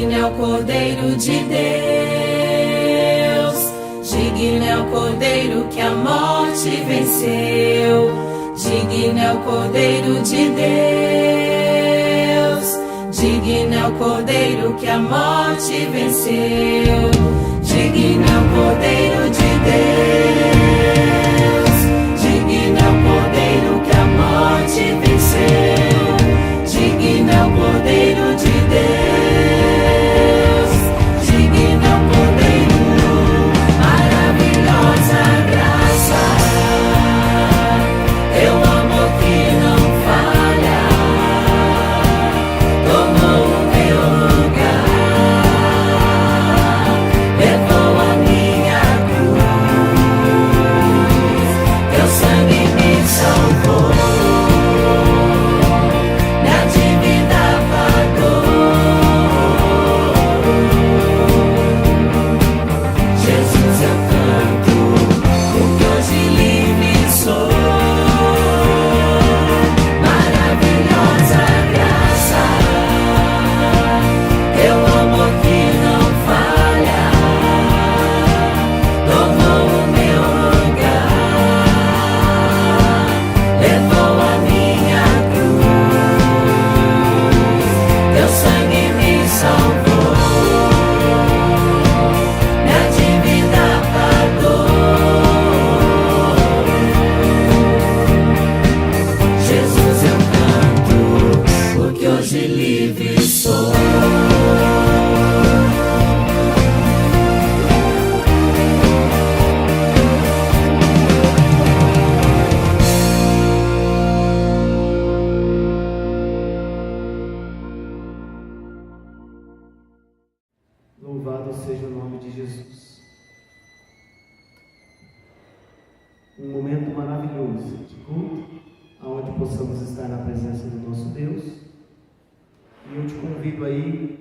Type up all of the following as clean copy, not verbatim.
Digno é o Cordeiro de Deus, digno é o Cordeiro que a morte venceu, digno é o Cordeiro de Deus, digno é o Cordeiro que a morte venceu, digno é o Cordeiro de Deus, digno é o Cordeiro que a morte venceu, digno é o Cordeiro de Deus, digno é o Cordeiro, maravilhosa graça, teu amor que não falha, tomou o meu lugar, levou a minha cruz, teu sangue me salvou. Louvado seja o nome de Jesus. Um momento maravilhoso de culto, onde possamos estar na presença do nosso Deus. E eu te convido aí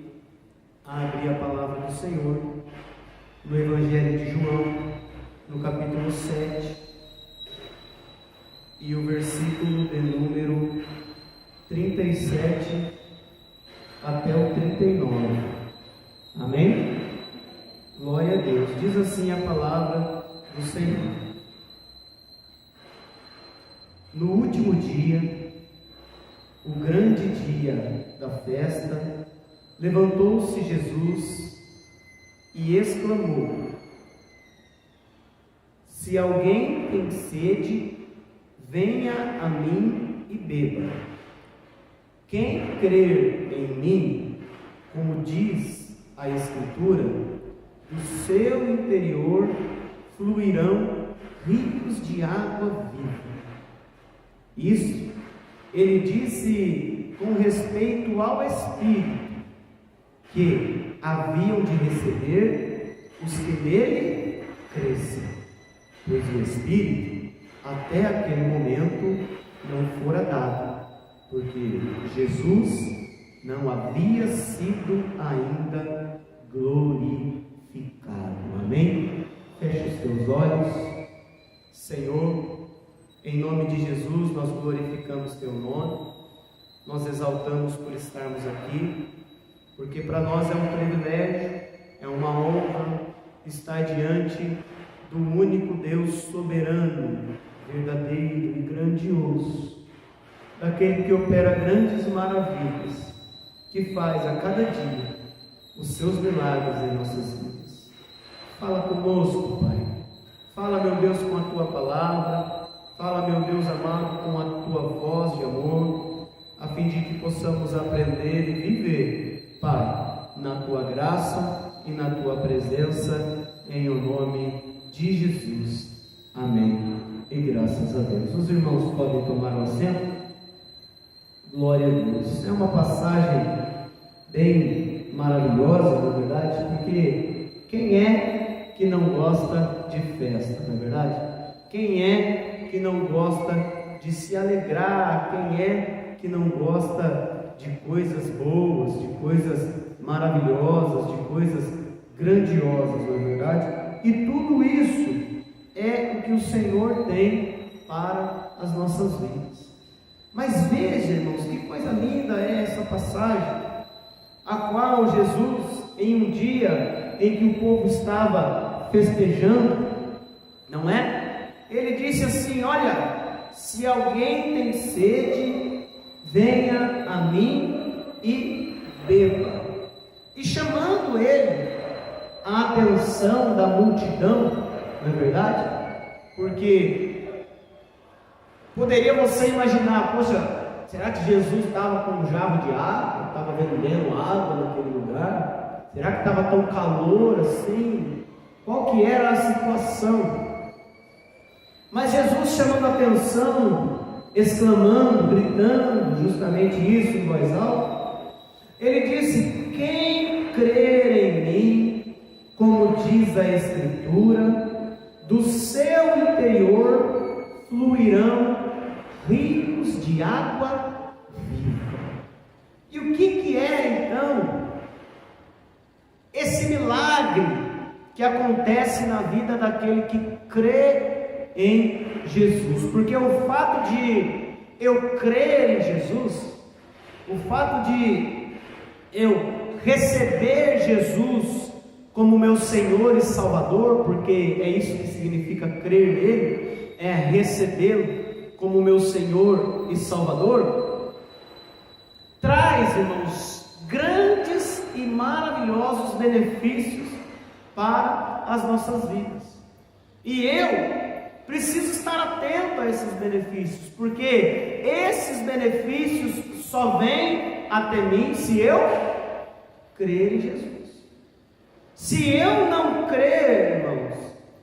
a abrir a palavra do Senhor no Evangelho de João, no capítulo 7, e o versículo de número 37 até o 39. Amém? Glória a Deus. Diz assim a palavra do Senhor. No último dia, o grande dia da festa, levantou-se Jesus e exclamou: se alguém tem sede, venha a mim e beba. Quem crer em mim, como diz a Escritura, do seu interior fluirão rios de água viva. Isso ele disse com respeito ao Espírito que haviam de receber os que nele crescem, pois o Espírito até aquele momento não fora dado, porque Jesus não havia sido ainda glorificado. Amém? Feche os teus olhos. Senhor, em nome de Jesus, nós glorificamos teu nome, nós exaltamos por estarmos aqui, porque para nós é um privilégio, é uma honra estar diante do único Deus soberano, verdadeiro e grandioso, daquele que opera grandes maravilhas, que faz a cada dia os seus milagres em nossas vidas. Fala conosco, Pai. Fala, meu Deus, com a tua palavra. Fala, meu Deus amado, com a tua voz de amor, a fim de que possamos aprender e viver, Pai, na tua graça e na tua presença, em o nome de Jesus. Amém. E graças a Deus. Os irmãos podem tomar o assento. Glória a Deus. É uma passagem bem maravilhosa, na verdade, porque quem é que não gosta de festa, não é verdade? Quem é que não gosta de se alegrar? Quem é que não gosta de coisas boas, de coisas maravilhosas, de coisas grandiosas, não é verdade? E tudo isso é o que o Senhor tem para as nossas vidas. Mas veja, irmãos, que coisa linda é essa passagem, a qual Jesus em um dia em que o povo estava festejando, não é? Ele disse assim: olha, se alguém tem sede, venha a mim e beba. E chamando ele a atenção da multidão, não é verdade? Porque poderia você imaginar, poxa, será que Jesus estava com um jarro de água, estava vendendo água naquele lugar? Será que estava tão calor assim? Qual que era a situação? Mas Jesus, chamando a atenção, exclamando, gritando justamente isso em voz alta, ele disse: quem crer em mim, como diz a Escritura, do seu interior fluirão rios de água viva. E o que é então esse milagre que acontece na vida daquele que crê em Jesus? Porque o fato de eu crer em Jesus, o fato de eu receber Jesus como meu Senhor e Salvador, porque é isso que significa crer nele, é recebê-lo como meu Senhor e Salvador, traz, irmãos, grandes e maravilhosos benefícios para as nossas vidas. E eu preciso estar atento a esses benefícios, porque esses benefícios só vêm até mim se eu crer em Jesus. Se eu não crer, irmãos,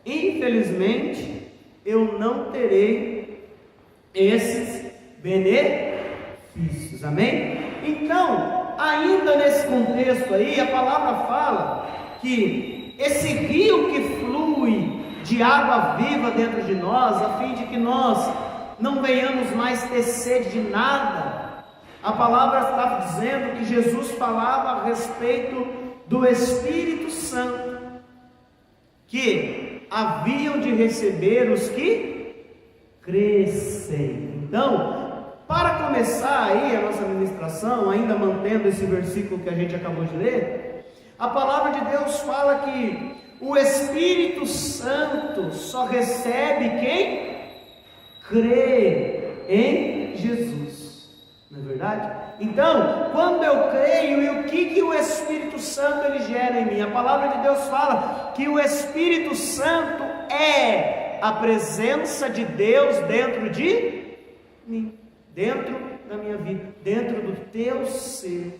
infelizmente, eu não terei esses benefícios, amém? Então, ainda nesse contexto aí, a palavra fala que esse rio que flui de água viva dentro de nós, a fim de que nós não venhamos mais ter sede de nada. A palavra está dizendo que Jesus falava a respeito do Espírito Santo, que haviam de receber os que crescem. Então, para começar aí a nossa ministração, ainda mantendo esse versículo que a gente acabou de ler, a palavra de Deus fala que o Espírito Santo só recebe quem crê em Jesus, não é verdade? Então, quando eu creio, e o que o Espírito Santo ele gera em mim? A palavra de Deus fala que o Espírito Santo é a presença de Deus dentro de mim, dentro da minha vida, dentro do teu ser.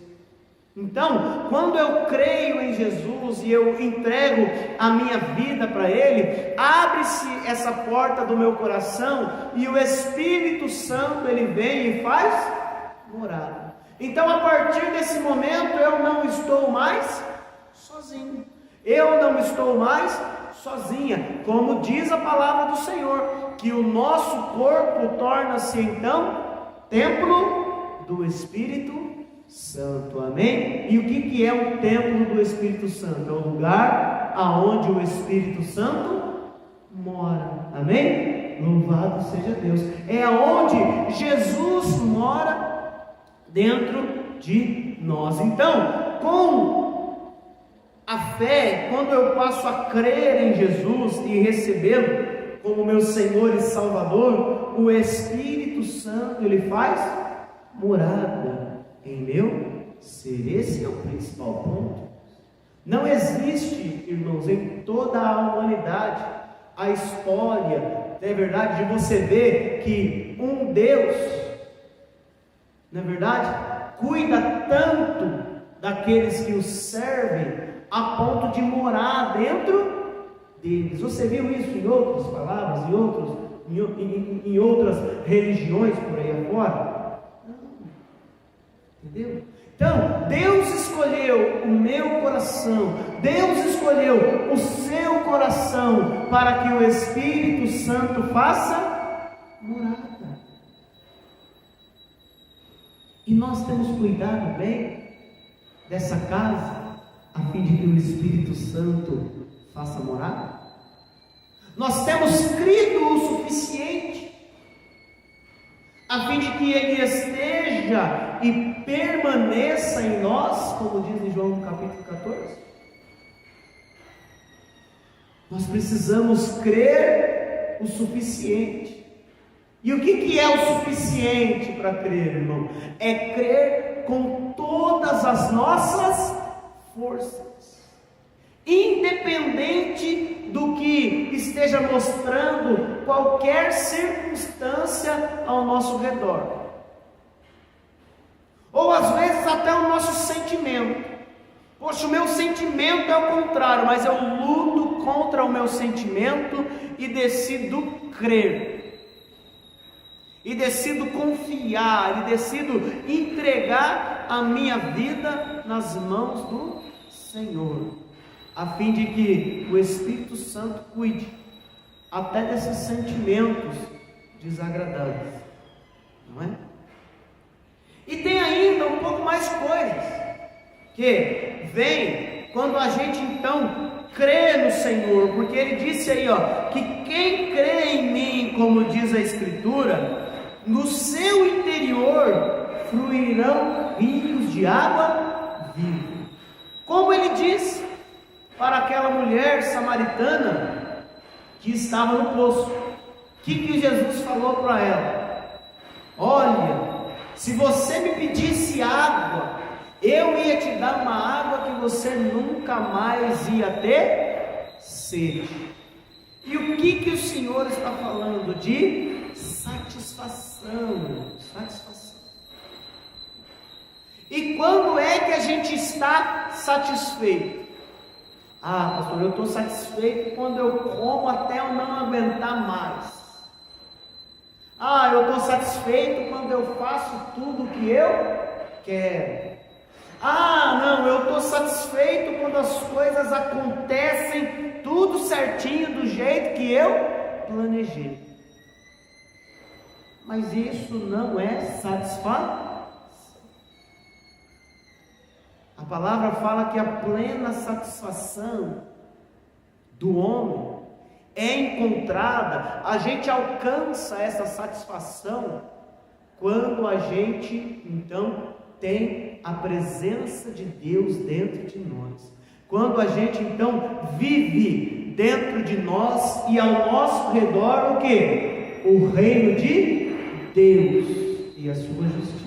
Então, quando eu creio em Jesus e eu entrego a minha vida para Ele, abre-se essa porta do meu coração e o Espírito Santo ele vem e faz morada. Então, a partir desse momento, eu não estou mais sozinho, eu não estou mais sozinha, como diz a palavra do Senhor, que o nosso corpo torna-se então templo do Espírito Santo, amém? E o que é o templo do Espírito Santo? É o lugar aonde o Espírito Santo mora, amém? Louvado seja Deus. É aonde Jesus mora dentro de nós. Então, com a fé, quando eu passo a crer em Jesus e recebê-lo como meu Senhor e Salvador, o Espírito Santo ele faz morada em meu ser. Esse é o principal ponto. Não existe, irmãos, em toda a humanidade, a história, não é verdade, de você ver que um Deus, não é verdade, cuida tanto daqueles que o servem, a ponto de morar dentro deles. Você viu isso em outras palavras, em outras religiões por aí afora? Entendeu? Então, Deus escolheu o meu coração, Deus escolheu o seu coração para que o Espírito Santo faça morada. E nós temos cuidado bem dessa casa, a fim de que o Espírito Santo faça morada. Nós temos crido o suficiente a fim de que Ele esteja e permaneça em nós, como diz em João capítulo 14. Nós precisamos crer o suficiente. E o que é o suficiente para crer, irmão? É crer com todas as nossas forças, independente do que esteja mostrando qualquer circunstância ao nosso redor, ou às vezes até o nosso sentimento. Poxa, o meu sentimento é o contrário, mas eu luto contra o meu sentimento e decido crer. E decido confiar, e decido entregar a minha vida nas mãos do Senhor, a fim de que o Espírito Santo cuide até desses sentimentos desagradáveis, não é? E tem ainda um pouco mais coisas, que vem quando a gente então crê no Senhor, porque Ele disse aí, que quem crê em mim, como diz a Escritura, no seu interior fluirão rios de água viva. Como Ele disse para aquela mulher samaritana que estava no poço. O que Jesus falou para ela? Olha, se você me pedisse água, eu ia te dar uma água que você nunca mais ia ter sede. E o que o Senhor está falando? De satisfação. Satisfação. E quando é que a gente está satisfeito? Pastor, eu estou satisfeito quando eu como até eu não aguentar mais. Eu estou satisfeito quando eu faço tudo o que eu quero. Não, eu estou satisfeito quando as coisas acontecem tudo certinho do jeito que eu planejei. Mas isso não é satisfação. A palavra fala que a plena satisfação do homem é encontrada, a gente alcança essa satisfação quando a gente então tem a presença de Deus dentro de nós, quando a gente então vive dentro de nós e ao nosso redor o que? O reino de Deus e a sua justiça.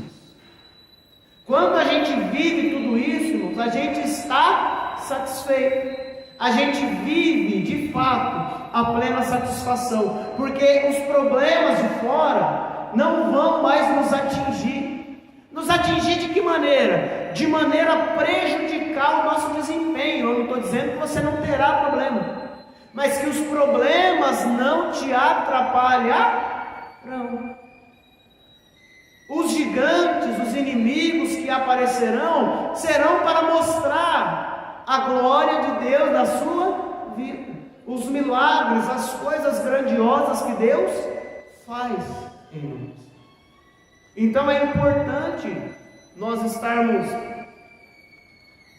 Quando a gente vive tudo isso, irmãos, a gente está satisfeito, a gente vive de fato a plena satisfação, porque os problemas de fora não vão mais nos atingir. Nos atingir de que maneira? De maneira a prejudicar o nosso desempenho. Eu não estou dizendo que você não terá problema, mas que os problemas não te atrapalharão. Os gigantes, os inimigos que aparecerão, serão para mostrar a glória de Deus na sua vida, os milagres, as coisas grandiosas que Deus faz em nós. Então é importante nós estarmos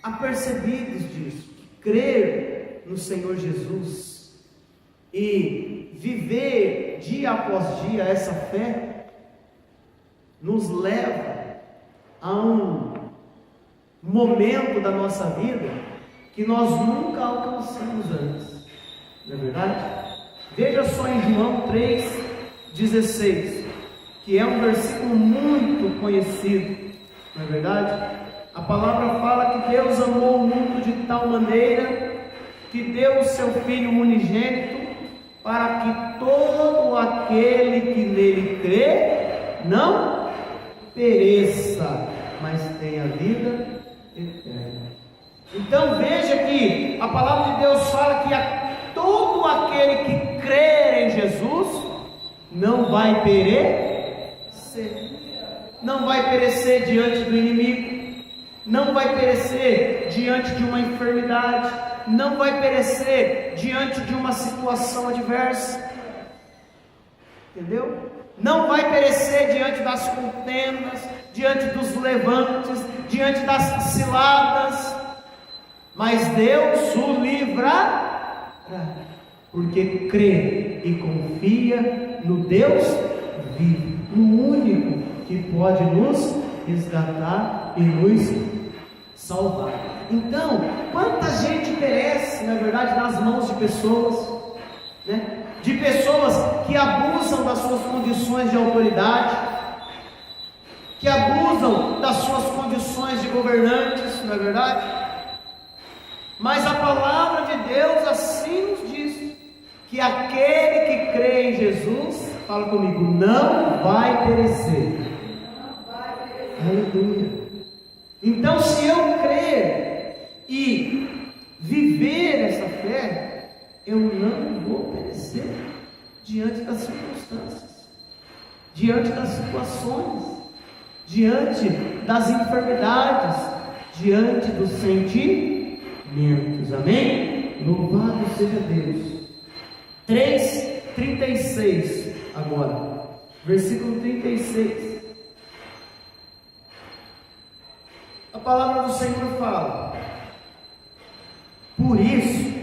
apercebidos disso, que crer no Senhor Jesus e viver dia após dia essa fé nos leva a um momento da nossa vida que nós nunca alcançamos antes, não é verdade? Veja só em João 3,16, que é um versículo muito conhecido, não é verdade? A palavra fala que Deus amou o mundo de tal maneira que deu o seu Filho unigênito para que todo aquele que nele crê não pereça, mas tenha vida eterna. Então veja que a palavra de Deus fala que todo aquele que crer em Jesus não vai perecer, não vai perecer diante do inimigo, não vai perecer diante de uma enfermidade, não vai perecer diante de uma situação adversa, entendeu? Não vai perecer diante das contendas, diante dos levantes, diante das ciladas, mas Deus o livrará, porque crê e confia no Deus vivo, no único que pode nos resgatar e nos salvar. Então, quanta gente perece, não é verdade, nas mãos de pessoas, né? De pessoas que abusam das suas condições de autoridade, que abusam das suas condições de governantes, não é verdade? Mas a palavra de Deus assim nos diz, que aquele que crê em Jesus, fala comigo, não vai perecer. Aleluia. Então, se eu crer e viver essa fé, eu não vou perecer diante das circunstâncias, diante das situações, diante das enfermidades, diante dos sentimentos. Amém? Louvado seja Deus. 3:36 agora, versículo 36. A palavra do Senhor fala: por isso,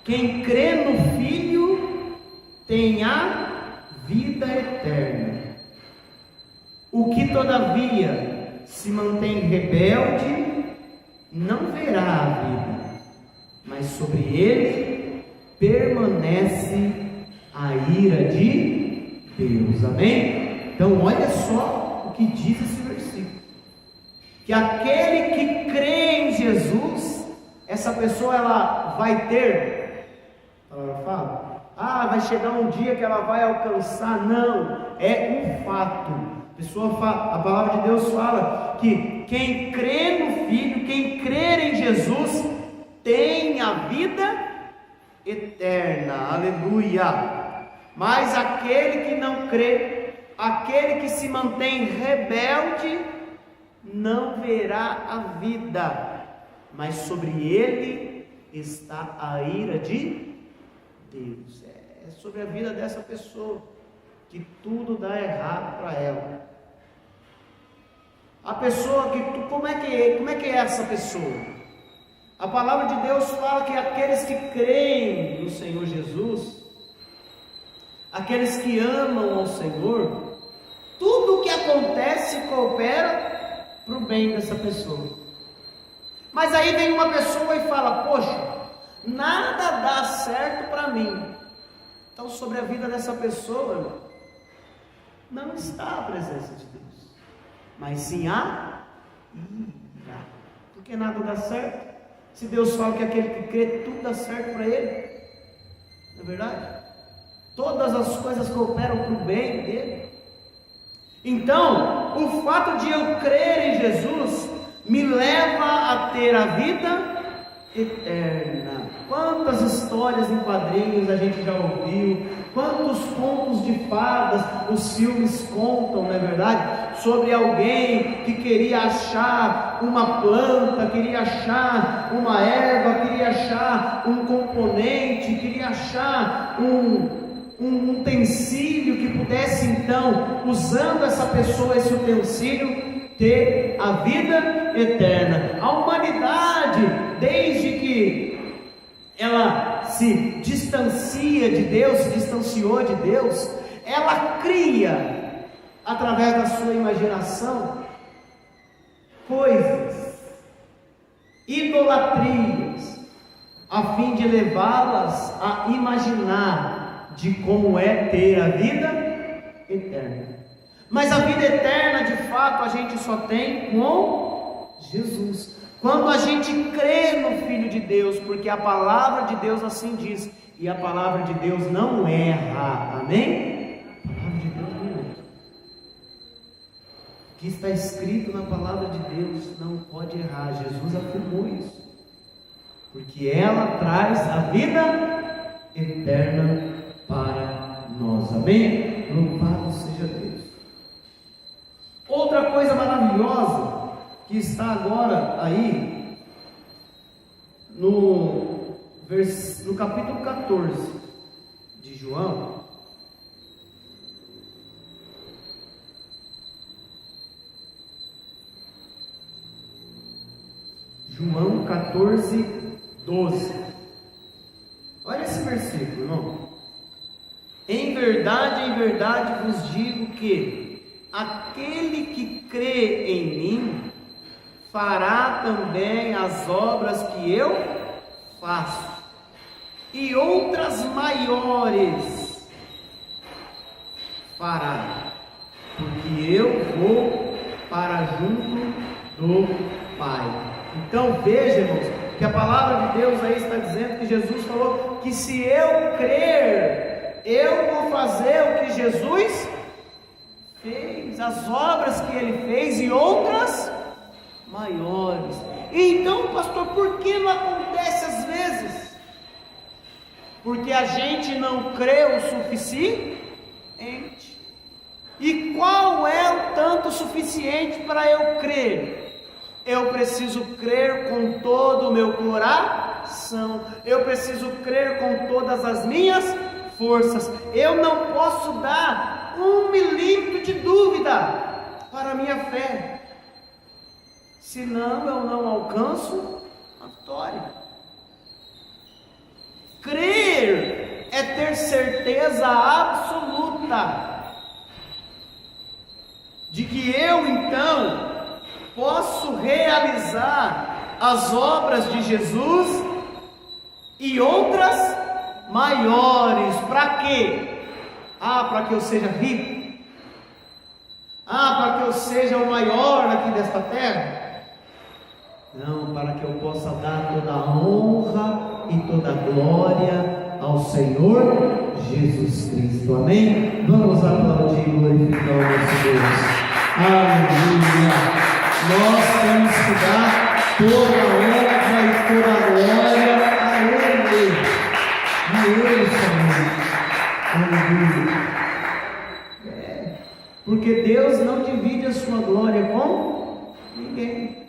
quem crê no Filho tem a vida eterna. O que todavia se mantém rebelde não verá a vida, mas sobre ele permanece a ira de Deus. Amém? Então olha só o que diz esse versículo, que aquele que crê em Jesus, essa pessoa ela vai ter, ela fala, vai chegar um dia que ela vai alcançar. Não, é um fato. A palavra de Deus fala que quem crê no Filho, quem crer em Jesus, tem a vida eterna. Aleluia. Mas aquele que não crê, aquele que se mantém rebelde, não verá a vida, mas sobre ele está a ira de Deus. É sobre a vida dessa pessoa que tudo dá errado para ela. A pessoa que como é que é essa pessoa? A palavra de Deus fala que aqueles que creem no Senhor Jesus, aqueles que amam ao Senhor, tudo o que acontece coopera para o bem dessa pessoa. Mas aí vem uma pessoa e fala: poxa, nada dá certo para mim. Então sobre a vida dessa pessoa não está a presença de Deus, mas sim a ira. Porque nada dá certo. Se Deus fala que aquele que crê, tudo dá certo para ele, não é verdade? Todas as coisas cooperam para o bem dele. Então, o fato de eu crer em Jesus me leva a ter a vida eterna. Quantas histórias em quadrinhos a gente já ouviu, quantos contos de fadas os filmes contam, não é verdade? Sobre alguém que queria achar uma planta, queria achar uma erva, queria achar um componente, queria achar um utensílio que pudesse então, usando essa pessoa, esse utensílio, ter a vida eterna. A humanidade, desde que ela se distancia de Deus, se distanciou de Deus, ela cria, através da sua imaginação, coisas, idolatrias, a fim de levá-las a imaginar de como é ter a vida eterna. Mas a vida eterna, de fato, a gente só tem com Jesus. Quando a gente crê no Filho de Deus, porque a palavra de Deus assim diz, e a palavra de Deus não erra, amém? A palavra de Deus não erra. O que está escrito na palavra de Deus não pode errar. Jesus afirmou isso, porque ela traz a vida eterna para nós, amém? Louvado seja Deus. Outra coisa maravilhosa que está agora aí no capítulo 14 de João, João 14, 12. Olha esse versículo, irmão. Em verdade vos digo que aquele que crê em mim fará também as obras que eu faço, e outras maiores fará, porque eu vou para junto do Pai. Então veja, irmãos, que a palavra de Deus aí está dizendo que Jesus falou que se eu crer, eu vou fazer o que Jesus fez, as obras que ele fez e outras maiores. Então, pastor, por que não acontece às vezes? Porque a gente não crê o suficiente. E qual é o tanto suficiente para eu crer? Eu preciso crer com todo o meu coração, eu preciso crer com todas as minhas forças. Eu não posso dar 1 milímetro de dúvida para a minha fé, senão eu não alcanço a vitória. Crer é ter certeza absoluta de que eu então posso realizar as obras de Jesus e outras maiores. Para quê? Para que eu seja rico? Para que eu seja o maior aqui desta terra? Não, para que eu possa dar toda a honra e toda a glória ao Senhor Jesus Cristo. Amém? Vamos aplaudir e glorificar o nosso Deus. Aleluia! Nós temos que dar toda a honra e toda a glória a Ele. A Ele somente. Aleluia! Porque Deus não divide a sua glória com ninguém.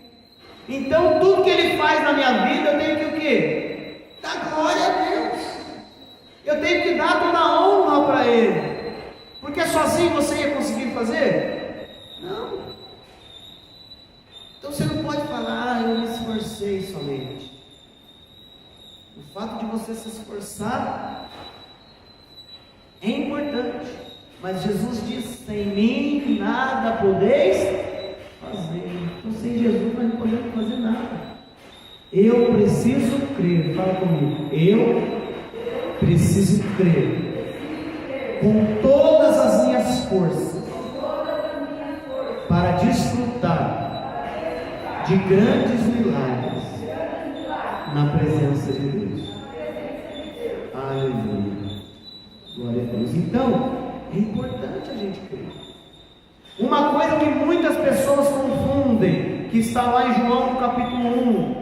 Então tudo que Ele faz na minha vida, eu tenho que o quê? Dar glória a Deus. Eu tenho que dar toda a honra para Ele. Porque sozinho você ia conseguir fazer? Não. Então você não pode falar, eu me esforcei somente. O fato de você se esforçar é importante. Mas Jesus diz: sem mim nada podeis fazer. Então sem Jesus nós não podemos fazer nada. Eu preciso crer. Fala comigo. Eu preciso crer com todas as minhas forças para desfrutar de grandes milagres na presença de Deus. Aleluia. Glória a Deus. Então, é importante a gente crer. Uma coisa que muitas pessoas confundem, que está lá em João no capítulo 1.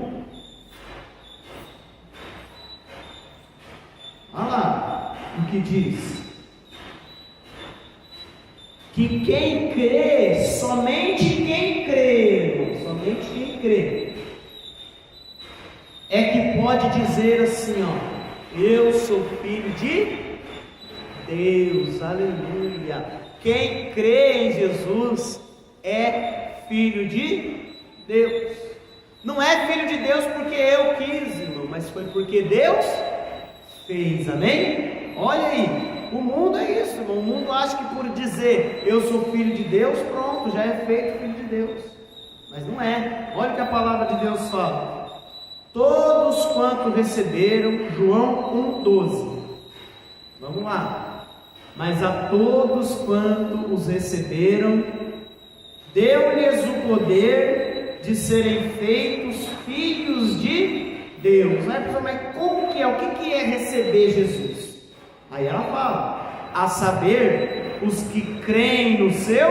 Olha lá o que diz: que quem crê, somente quem crê, é que pode dizer assim, eu sou filho de Deus. Aleluia. Quem crê em Jesus é filho de Deus. Não é filho de Deus porque eu quis, irmão, mas foi porque Deus fez. Amém? Olha aí, o mundo é isso, irmão. O mundo acha que por dizer eu sou filho de Deus, pronto, já é feito filho de Deus. Mas não é. Olha o que a palavra de Deus fala: todos quanto receberam, João 1,12. Vamos lá. Mas a todos quanto os receberam, deu-lhes o poder de serem feitos filhos de Deus. Aí a pessoa, mas como que é? O que é receber Jesus? Aí ela fala: a saber, os que creem no seu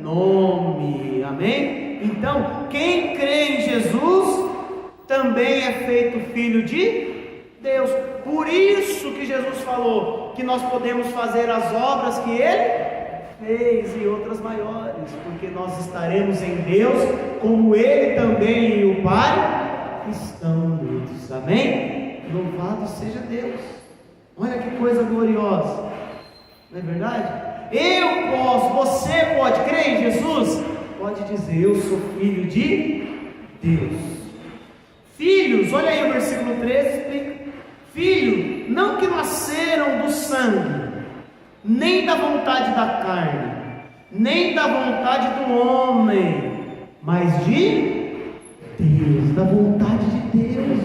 nome. Amém? Então, quem crê em Jesus também é feito filho de Deus. Por isso que Jesus falou que nós podemos fazer as obras que Ele fez e outras maiores, porque nós estaremos em Deus, como Ele também e o Pai estão unidos. Amém? Louvado seja Deus. Olha que coisa gloriosa, não é verdade? Eu posso, você pode crer em Jesus? Pode dizer: eu sou filho de Deus. Filhos, olha aí o versículo 13, explica. Filho, não que nasceram do sangue, nem da vontade da carne, nem da vontade do homem, mas de Deus, da vontade de Deus.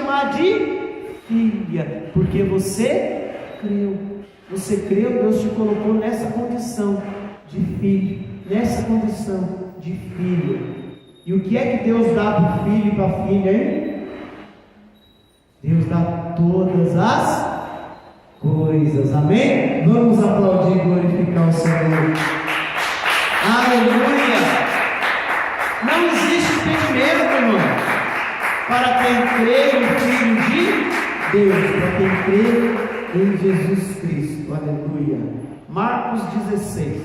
chamar de filha, porque você creu. Você creu, Deus te colocou nessa condição de filho, nessa condição de filha. E o que é que Deus dá para o filho e para a filha, hein? Deus dá todas as coisas, amém? Vamos aplaudir e glorificar o Senhor. Aleluia! Não existe impedimento, irmão, para quem crê no Filho de Deus, para quem crê em Jesus Cristo, aleluia. Marcos 16.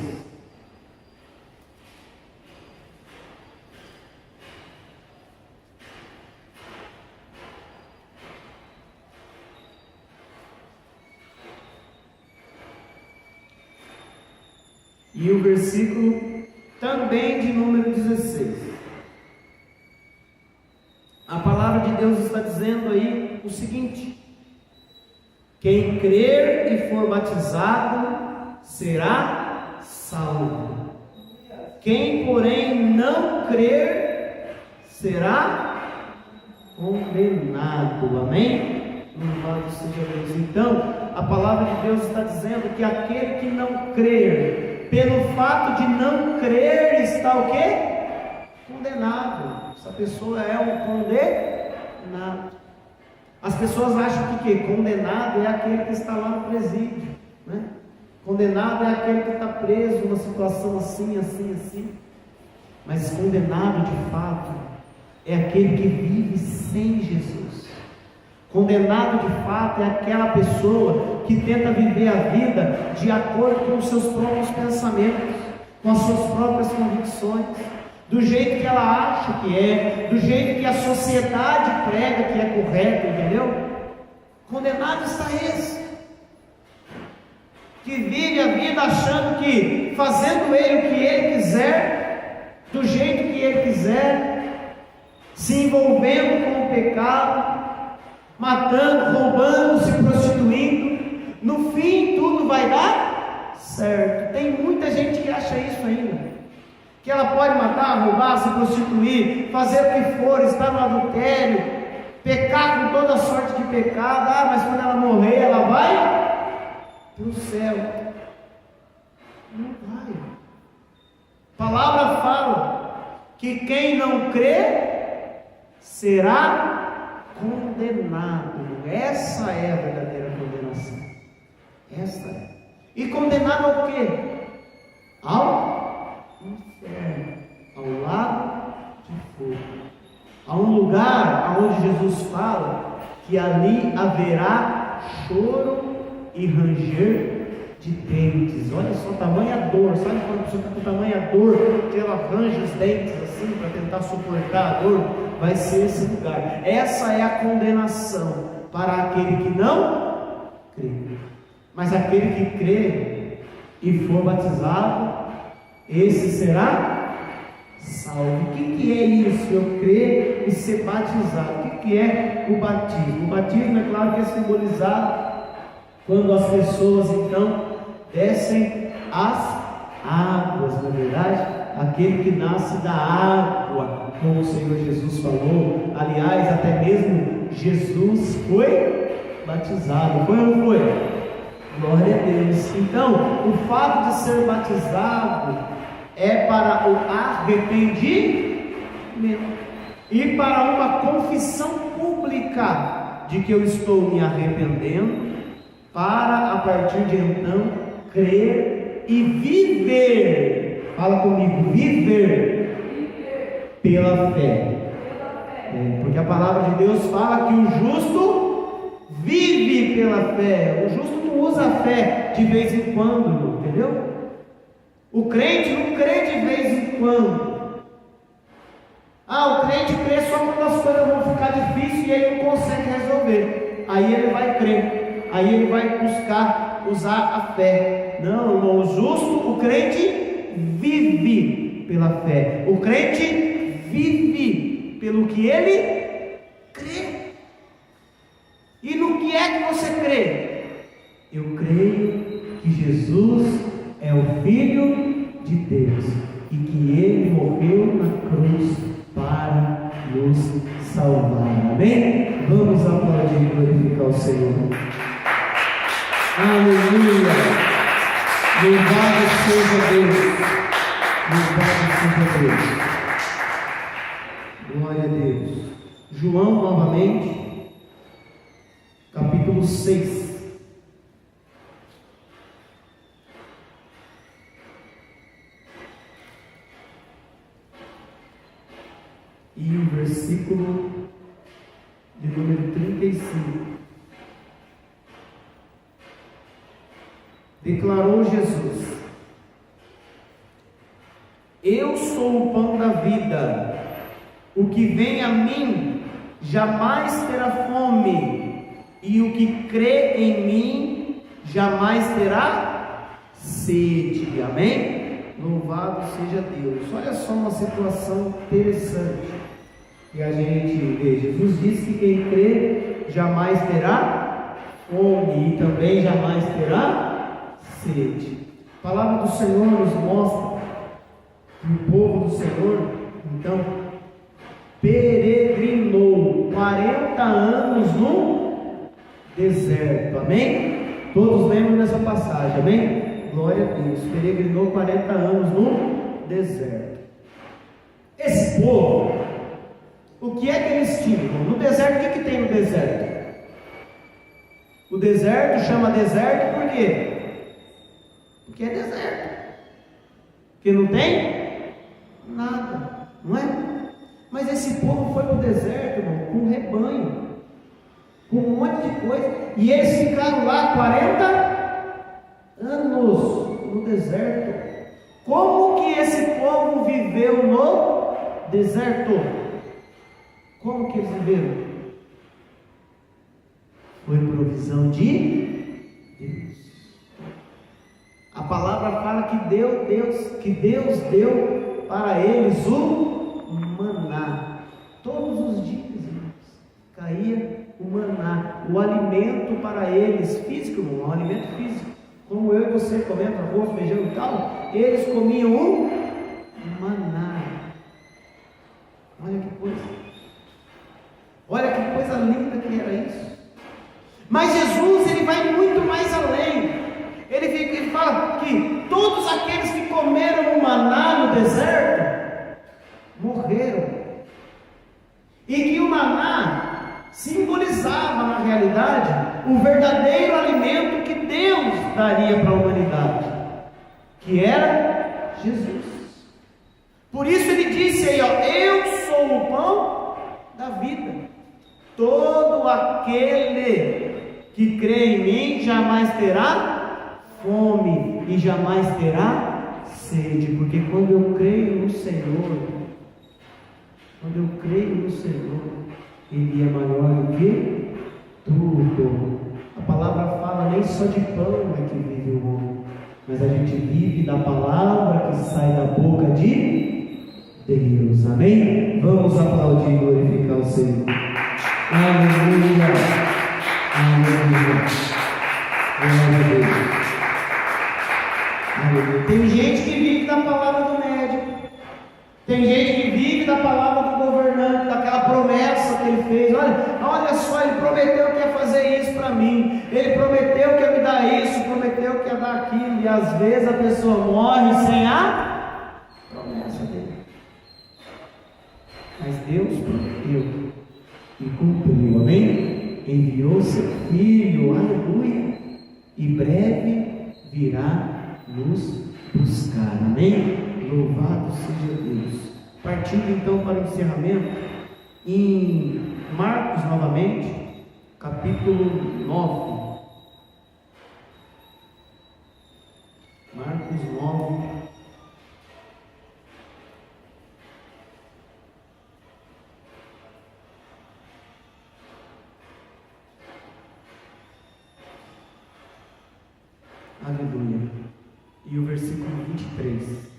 E o versículo também de número 16. A palavra de Deus está dizendo aí o seguinte: quem crer e for batizado será salvo. Quem, porém, não crer será condenado. Amém? Louvado seja Deus. Então, a palavra de Deus está dizendo que aquele que não crer, pelo fato de não crer, está o quê? Condenado. Essa pessoa é um condenado. As pessoas acham que condenado é aquele que está lá no presídio, né? Condenado é aquele que está preso numa situação assim, assim, assim. Mas condenado de fato é aquele que vive sem Jesus. Condenado de fato é aquela pessoa que tenta viver a vida de acordo com os seus próprios pensamentos, com as suas próprias convicções, do jeito que ela acha que é, do jeito que a sociedade prega que é correto, entendeu? Condenado está esse, que vive a vida achando que, fazendo ele o que ele quiser, do jeito que ele quiser, se envolvendo com o pecado, matando, roubando, se prostituindo, no fim tudo vai dar certo. Tem muita gente que acha isso ainda, que ela pode matar, roubar, se prostituir, fazer o que for, estar no adultério, pecar com toda sorte de pecado, mas quando ela morrer, ela vai para o céu. Não vai. A palavra fala que quem não crê será condenado. Essa é a verdadeira condenação. Esta é. E condenado ao quê? Ao inferno, ao lago de fogo, a um lugar onde Jesus fala que ali haverá choro e ranger de dentes. Olha só, tamanha dor. Sabe quando a pessoa está com tamanha dor que ela arranja os dentes assim para tentar suportar a dor? Vai ser esse lugar. Essa é a condenação para aquele que não crê. Mas aquele que crê e for batizado, esse será salvo. O que é isso? Eu crer e ser batizado. O que é o batismo? O batismo é claro que é simbolizado quando as pessoas então descem as águas, na verdade, aquele que nasce da água, como o Senhor Jesus falou. Aliás, até mesmo Jesus foi batizado, foi ou não foi? Glória a Deus. Então, o fato de ser batizado é para o arrependimento e para uma confissão pública de que eu estou me arrependendo, para a partir de então crer e viver. Fala comigo, viver pela fé. Porque a palavra de Deus fala que o justo vive pela fé. O justo não usa a fé de vez em quando, entendeu? O crente não crê de vez em quando. O crente crê só quando as coisas vão ficar difíceis e ele não consegue resolver. Aí ele vai crer, aí ele vai buscar usar a fé. Não, irmão, o justo, o crente vive pela fé. O crente vive pelo que ele crê. E no que é que você crê? Eu creio que Jesus é o Filho de Deus e que Ele morreu na cruz para nos salvar. Amém? Vamos aplaudir e glorificar o Senhor. Aleluia! Louvado seja Deus! Louvado seja Deus! Glória a Deus! João, novamente, capítulo 6. E o versículo de número 35. Declarou Jesus: Eu sou o pão da vida. O que vem a mim jamais terá fome, e o que crê em mim jamais terá sede. Amém? Louvado seja Deus. Olha só uma situação interessante que a gente vê. Jesus disse que quem crê jamais terá fome e também jamais terá sede. A palavra do Senhor nos mostra que o povo do Senhor, então, peregrinou 40 anos no deserto. Amém? Todos lembram dessa passagem, amém? Glória a Deus. Peregrinou 40 anos no deserto. Esse povo, o que é que eles tinham? No deserto, o que tem no deserto? O deserto chama deserto por quê? Porque é deserto. Porque não tem nada, não é? Mas esse povo foi para o deserto, irmão, com um rebanho, com um monte de coisa, e eles ficaram lá 40 anos no deserto. Como que esse povo viveu no deserto? Como que eles viveram? Foi provisão de Deus. A palavra fala que Deus deu para eles o maná. Todos os dias, irmãos, caía o maná, o alimento para eles, físico, irmão, um alimento físico. Como eu e você comendo arroz, feijão e tal, eles comiam o maná. Olha que coisa. Olha que coisa linda que era isso. Mas Jesus, ele vai muito mais além. Ele fala que todos aqueles que comeram o maná no deserto morreram. E que o maná simbolizava, na realidade, o verdadeiro alimento que Deus daria para a humanidade, que era Jesus. Por isso ele disse aí, ó, eu sou o pão da vida. Todo aquele que crê em mim jamais terá fome e jamais terá sede, porque quando eu creio no Senhor, Ele é maior do que tudo. A palavra fala nem só de pão é que vive o homem, mas a gente vive da palavra que sai da boca de Deus. Amém? Vamos aplaudir e glorificar o Senhor. Aleluia. Aleluia. Glória a Deus. Aleluia. Tem gente que vive da palavra do médico. Tem gente que vive da palavra do governante, daquela promessa que ele fez. Olha só, ele prometeu que ia fazer isso para mim. Ele prometeu que ia me dar isso, prometeu que ia dar aquilo. E às vezes a pessoa morre sem a promessa dele. Mas Deus prometeu e cumpriu, amém? Enviou seu Filho, aleluia, e breve virá nos buscar, amém? Louvado seja Deus. Partindo então para o encerramento, em Marcos novamente, capítulo 9. Marcos 9. Aleluia. E o versículo 23.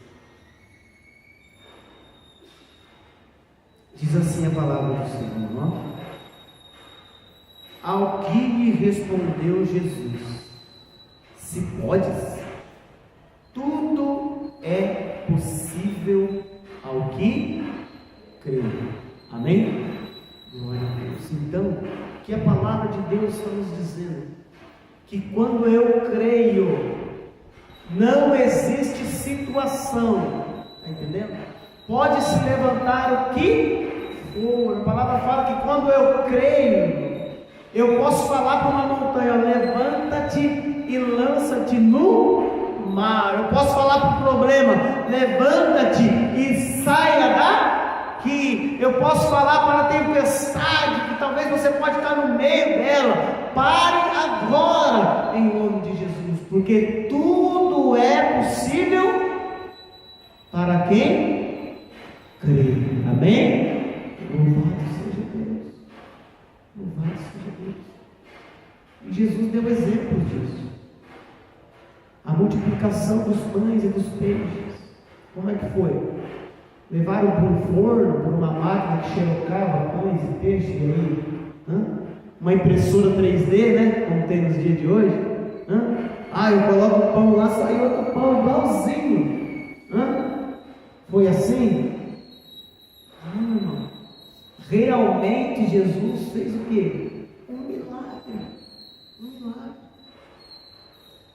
Diz assim a palavra do Senhor, Ao que lhe respondeu Jesus: Se podes, tudo é possível ao que crê. Amém? Glória a Deus. Então, está nos dizendo que quando eu creio, não existe situação, está entendendo? Pode se levantar o que for. A palavra fala que quando eu creio, eu posso falar para uma montanha: levanta-te e lança-te no mar. Eu posso falar para o problema: levanta-te e saia daqui. Eu posso falar para a tempestade, que talvez você pode estar no meio dela: pare agora, em nome de Jesus, porque tudo é possível para quem crê. Amém? Louvado seja Deus. Louvado seja Deus. E Jesus deu exemplo disso. A multiplicação dos pães e dos peixes. Como é que foi? Levaram para um forno, por uma máquina que xerocava pães e peixes, e aí, uma impressora 3D, né? Como tem nos dias de hoje. Eu coloco o pão lá, sai outro pão igualzinho. Foi assim? Não, irmão. Realmente Jesus fez o quê? Um milagre. Um milagre.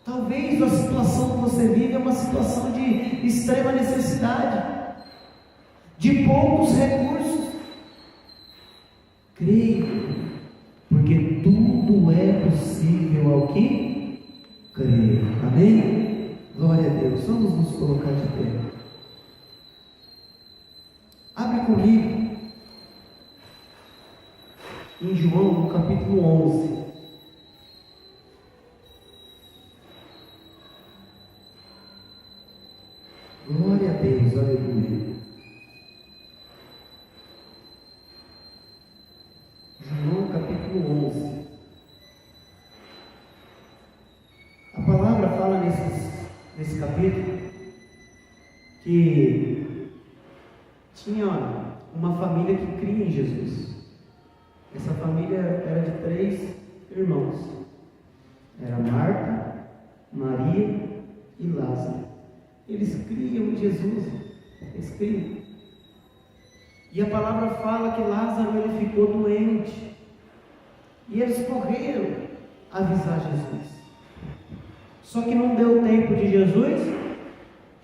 Talvez a situação que você vive é uma situação de extrema necessidade, de poucos recursos. Creio, porque tudo é possível ao que crê. Amém? Glória a Deus. Vamos nos colocar de pé. Abre comigo em João, no capítulo 11. Glória a Deus, aleluia. João capítulo 11. A palavra fala nesse capítulo que tinha uma família que cria em Jesus. Essa família era de 3 irmãos. Era Marta, Maria e Lázaro. Eles criam em Jesus. Eles criam. E a palavra fala que Lázaro ele ficou doente. E eles correram avisar Jesus. Só que não deu tempo de Jesus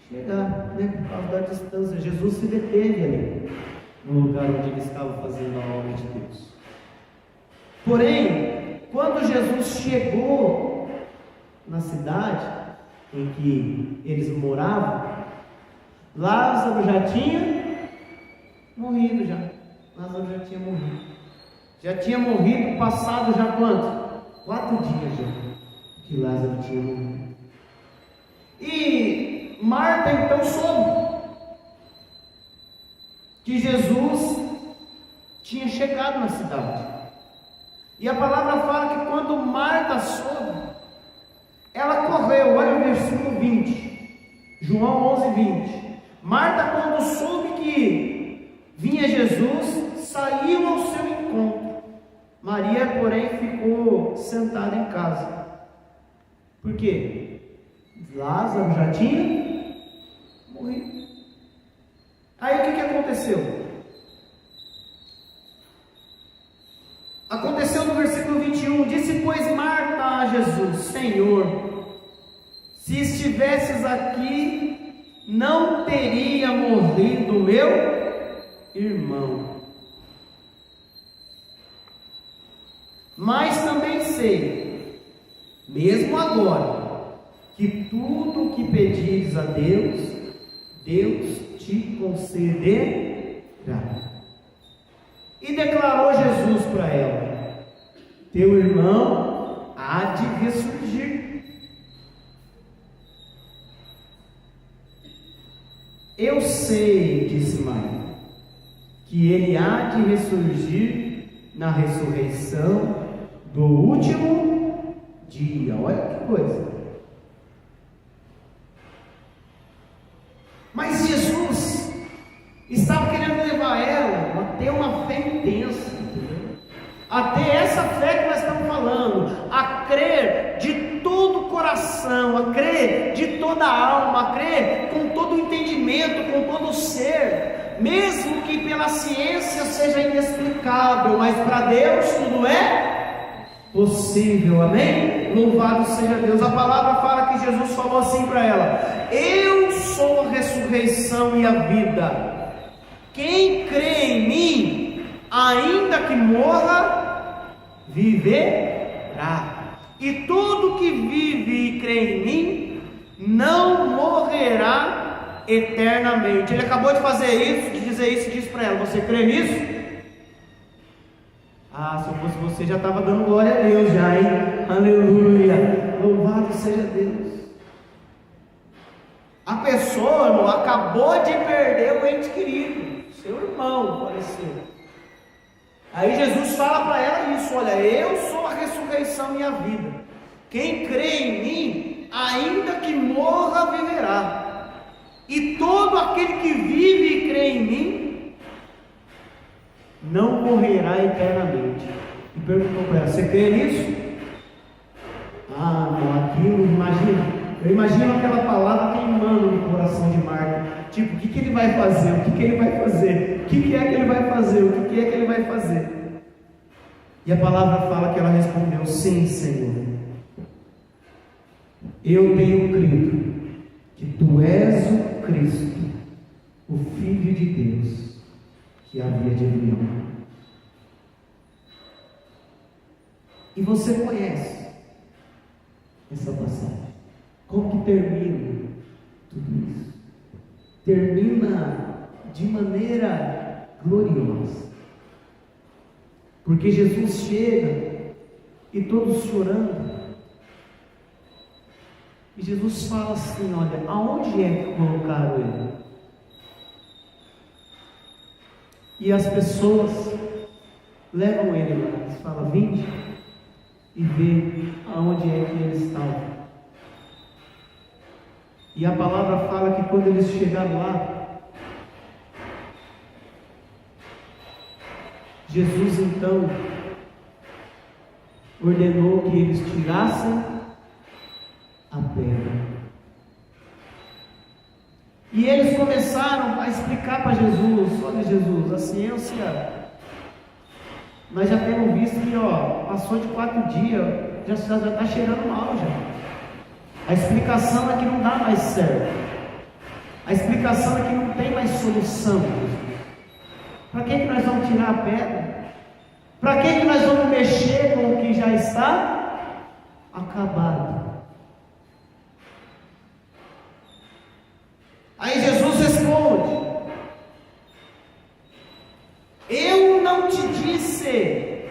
chegar, né? Por causa da distância. Jesus se deteve ali, no lugar onde ele estava fazendo a obra de Deus. Porém, quando Jesus chegou na cidade em que eles moravam, Lázaro já tinha morrido já. Lázaro já tinha morrido. Já tinha morrido, passado já quanto? 4 dias já que Lázaro tinha morrido. E Marta então soube que Jesus tinha chegado na cidade. E a palavra fala que quando Marta soube, ela correu. Olha o versículo 20, João 11, 20. Marta, quando soube que vinha Jesus, saiu ao seu encontro. Maria, porém, ficou sentada em casa. Por quê? Lázaro já tinha morrido. Aí o que aconteceu? Aconteceu no versículo 21, disse pois Marta a Jesus: Senhor, se estivesses aqui, não teria morrido meu irmão. Mas também sei, mesmo agora, que tudo o que pedires a Deus, Deus te concederá. E declarou Jesus para ela: teu irmão há de ressurgir. Eu sei, disse Maria, que ele há de ressurgir na ressurreição do último dia. Olha que coisa. Mas Jesus estava querendo levar ela a ter uma fé intensa, entendeu? A ter essa fé que nós estamos falando, a crer de todo o coração, a crer de toda a alma, a crer com todo o entendimento, com todo o ser, mesmo que pela ciência seja inexplicável, mas para Deus tudo é possível, amém? Louvado seja Deus. A palavra fala que Jesus falou assim para ela: eu sou a ressurreição e a vida. Quem crê em mim, ainda que morra, viverá. E todo que vive e crê em mim, não morrerá eternamente. Ele acabou de fazer isso, de dizer isso, e disse para ela: você crê nisso? Ah, se eu fosse você, já estava dando glória a Deus já, hein? Aleluia, louvado seja Deus. A pessoa, irmão, acabou de perder o ente querido, seu irmão faleceu. Aí Jesus fala para ela isso: olha, eu sou a ressurreição e a vida. Quem crê em mim, ainda que morra, viverá. E todo aquele que vive e crê em mim, não morrerá eternamente. E perguntou para ela: você crê nisso? Ah, não, aquilo, imagina. Eu imagino aquela palavra queimando no coração de Marta. Tipo, o que ele vai fazer? O que ele vai fazer? O que é que ele vai fazer? O que é que ele vai fazer? E a palavra fala que ela respondeu: sim, Senhor, eu tenho crido que Tu és o Cristo, o Filho de Deus, que havia de vir. E você conhece essa passagem. Como que termina tudo isso? Termina de maneira gloriosa. Porque Jesus chega e todos chorando. E Jesus fala assim: olha, aonde é que colocaram ele? E as pessoas levam ele lá. Eles falam: vinde e vê aonde é que ele estava. E a palavra fala que quando eles chegaram lá, Jesus então ordenou que eles tirassem a pedra. E eles começaram a explicar para Jesus: olha, Jesus, a ciência, nós já temos visto que passou de 4 dias, já está cheirando mal já. A explicação é que não dá mais certo. A explicação é que não tem mais solução. Para que nós vamos tirar a pedra? Para que nós vamos mexer com o que já está acabado? Aí Jesus responde: eu não te disse,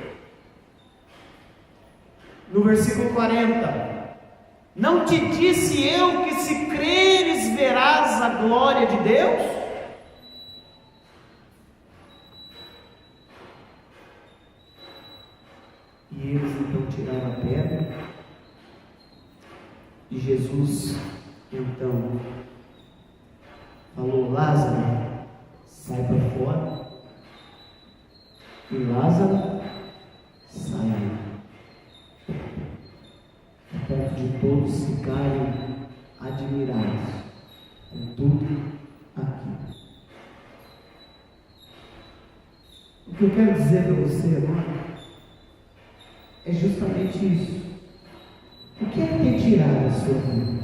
no versículo 40, não te disse eu que se creres verás a glória de Deus? E eles então tiraram a pedra, e Jesus então falou: Lázaro, sai para fora. E Lázaro saiu. A ponto de todos ficarem admirados com tudo aquilo. O que eu quero dizer para você agora é justamente isso. O que é que tem tirado a sua vida?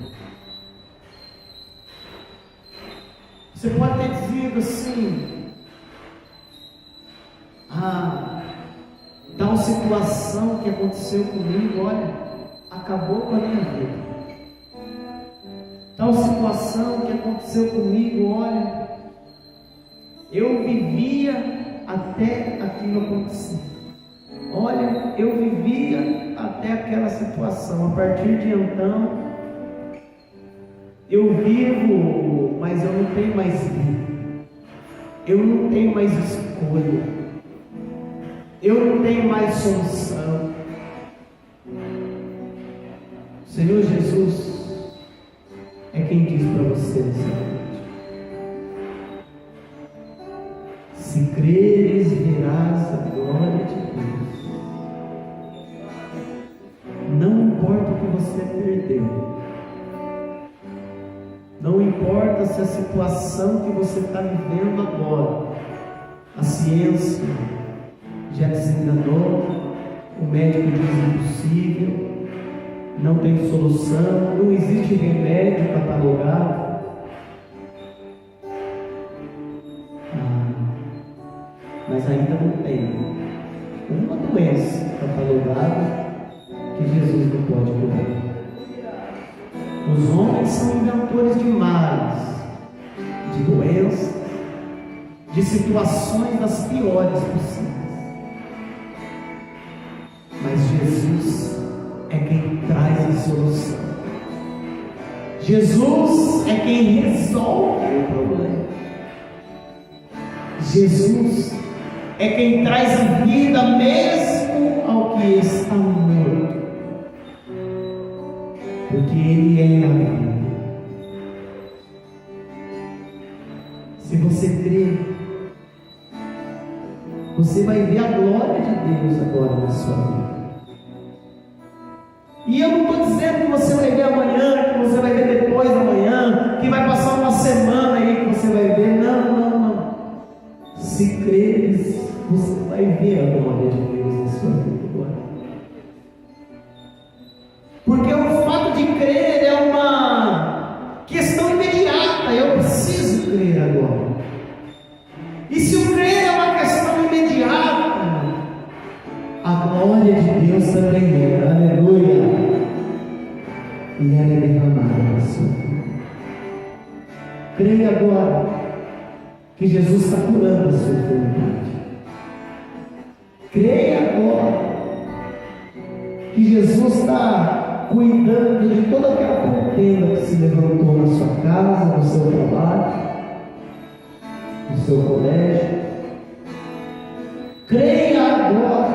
Você pode ter dizido assim: tal situação que aconteceu comigo, olha, acabou com a minha vida. Tal situação que aconteceu comigo, olha, eu vivia até aquilo acontecer. Olha, eu vivia até aquela situação. A partir de então, eu vivo, mas eu não tenho mais vida. Eu não tenho mais escolha. Eu não tenho mais solução. O Senhor Jesus é quem diz para você nessa noite: se creres, verás a glória de Deus. Não importa o que você perdeu. Não importa se a situação que você está vivendo agora, a ciência já desenganou, o médico diz impossível, não tem solução, não existe remédio catalogado. Mas ainda não tem uma doença catalogada que Jesus não pode curar. Os homens são inventores de males, de doenças, de situações das piores possíveis. Mas Jesus é quem traz a solução. Jesus é quem resolve o problema. Jesus é quem traz a vida mesmo ao que está morto. Porque Ele é a vida. Se você crer, você vai ver a glória de Deus agora na sua vida. E eu não estou dizendo que você vai ver amanhã, que você vai ver depois da manhã, que vai passar uma semana aí que você vai ver. Não, não, não. Se creres, você vai ver a glória de Deus na sua vida agora. Porque o fato de crer é uma questão imediata. Eu preciso crer agora. E se o crer é uma questão imediata, a glória de Deus também é. Aleluia. E ela é derramada na sua vida. Creia agora que Jesus está curando a sua enfermidade. Creia agora que Jesus está cuidando de toda aquela contenda que se levantou na sua casa, no seu trabalho, no seu colégio. Creia agora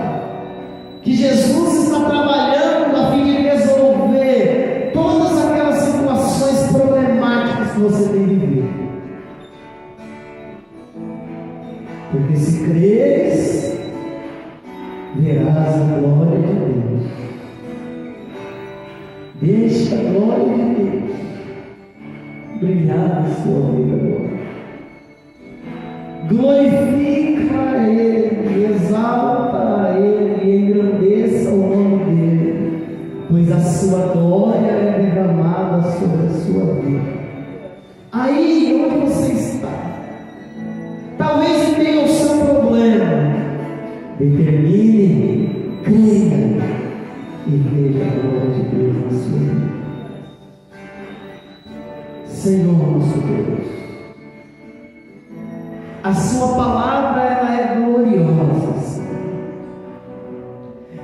que Jesus está trabalhando a fim de resolver todas aquelas situações problemáticas que você tem vivido. Porque se creres, verás a glória de Deus. Deixa a glória de Deus brilhar na sua vida agora. Glorifica a Ele, exalta a Ele, engrandeça o nome dEle, pois a sua glória é derramada sobre a sua vida. Aí onde você está, talvez tenha o seu problema, determine, creia e veja a glória de Deus na sua vida. Senhor nosso Deus, a sua palavra ela é gloriosa, Senhor.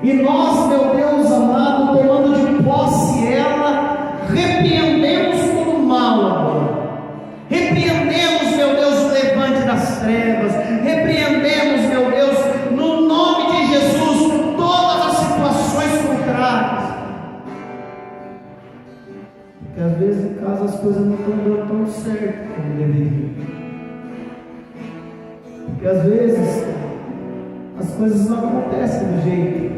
E nós, meu Deus amado, tomando de posse ela, repreendemos todo o mal agora. Repreendemos, meu Deus, o levante das trevas. Repreendemos, meu Deus, no nome de Jesus, todas as situações contrárias. Porque às vezes em casa as coisas não estão dando tão certo como deveriam. Porque às vezes as coisas não acontecem do jeito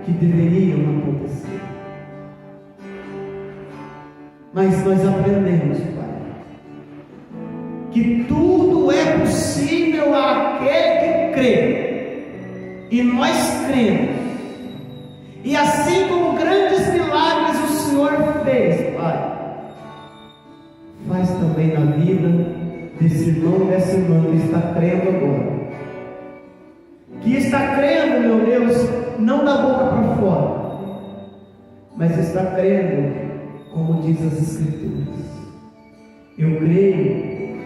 que deveriam acontecer. Mas nós aprendemos, Pai, que tudo é possível àquele que crê. E nós cremos. E assim como grandes milagres o Senhor fez, Pai, faz também na vida desse irmão, dessa irmã que está crendo agora, que está crendo, meu Deus, não da boca para fora, mas está crendo como diz as Escrituras. Eu creio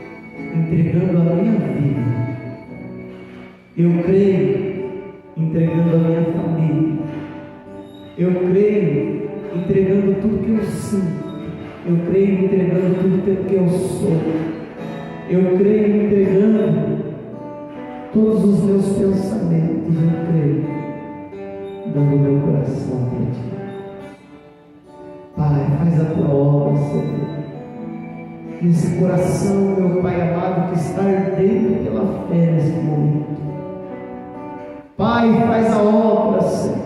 entregando a minha vida, eu creio entregando a minha família, eu creio entregando tudo que eu sinto, eu creio entregando tudo que eu sou, eu creio entregando todos os meus pensamentos, eu creio, dando meu coração para Ti. Pai, faz a Tua obra, Senhor. Esse coração, meu Pai amado, que está ardendo pela fé nesse momento. Pai, faz a obra, Senhor.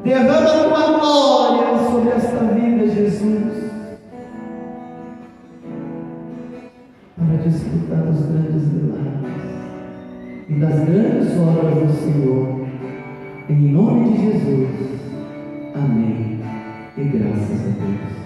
Derrama a Tua glória sobre esta vida, Jesus, para desfrutar dos grandes milagres e das grandes obras do Senhor, Em nome de Jesus. Amém. E graças a Deus.